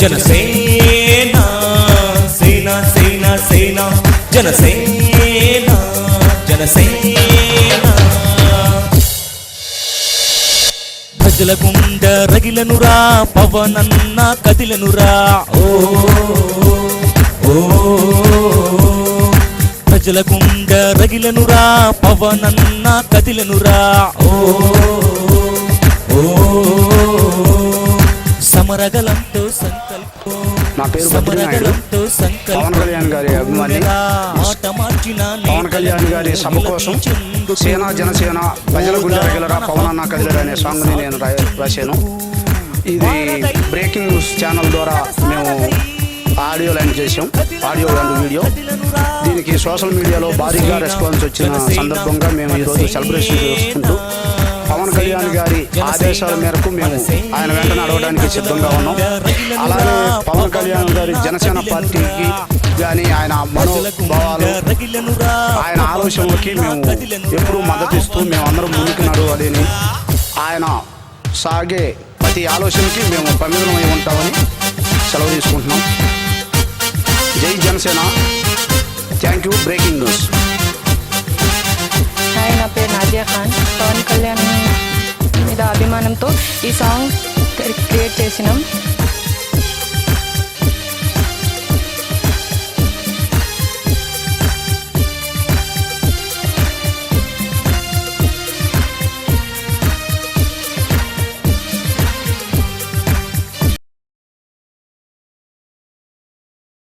జనసేన సేన సేన సేన జనసేన జనసేన ప్రజల గుండె రగిలనురా పవనన్న కదిలనురా ఓ ఓ ప్రజల గుండె రగిలనురా పవనన్న కదిలనురా ఓ ఓ సమరగలంతో సంకల్పం నా పేరు సమరగలంతో సంకల్పం పవన్ కళ్యాణ్ గారి అభిమాని పవన్ కళ్యాణ్ గారి సభ కోసం సేన జనసేన ప్రజల గుండె రగిలరా పవన్ అన్న కదిలరా అనే సాంగ్ని నేను రాశాను. ఇది బ్రేకింగ్ న్యూస్ ఛానల్ ద్వారా మేము ఆడియో లైన్ చేసాం, ఆడియో అండ్ వీడియో. దీనికి సోషల్ మీడియాలో భారీగా రెస్పాన్స్ వచ్చిన సందర్భంగా మేము ఈరోజు సెలబ్రేషన్ చేసుకుంటూ పవన్ కళ్యాణ్ గారి ఆదేశాల మేరకు మేము ఆయన వెంట నడవడానికి సిద్ధంగా ఉన్నాం. అలాగే పవన్ కళ్యాణ్ గారి జనసేన పార్టీకి కానీ ఆయన మనోభావాలు ఆయన ఆలోచనలకి మేము ఎప్పుడూ మద్దతిస్తూ మేమందరం ముందుకు నడవాలని ఆయన సాగే ప్రతి ఆలోచనకి మేము ప్రమిదమై ఉంటామని సెలవు తీసుకుంటున్నాం. జై Janasena. Thank you. Breaking news. Hi, నా పేరు నాదియా ఖాన్. పవన్ కళ్యాణ్ మీద అభిమానంతో ఈ సాంగ్ క్రియేట్ చేసినాం.